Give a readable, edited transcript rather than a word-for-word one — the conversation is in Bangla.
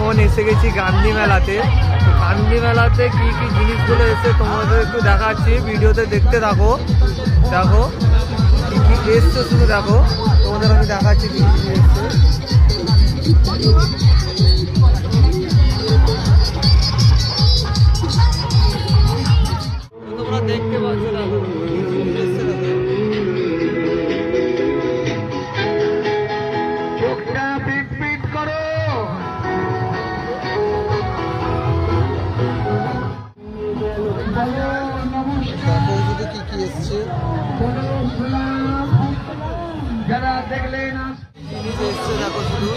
এখন এসে গেছি গান্ধী মেলাতে। গান্ধী মেলাতে কি কি জিনিসগুলো এসে তোমাদের একটু দেখাচ্ছি, ভিডিওতে দেখতে থাকো। দেখো কি কি এসছে, শুধু দেখো, তোমাদের আমি দেখাচ্ছি কি কি এসছে। তোমরা দেখতে পাচ্ছ, দেখো এসছে, দেখো। চোখটা পিট পিট করো। দেখো শুধু কি কি এসছে, যারা দেখলেন জিনিস এসছে দেখো শুধু।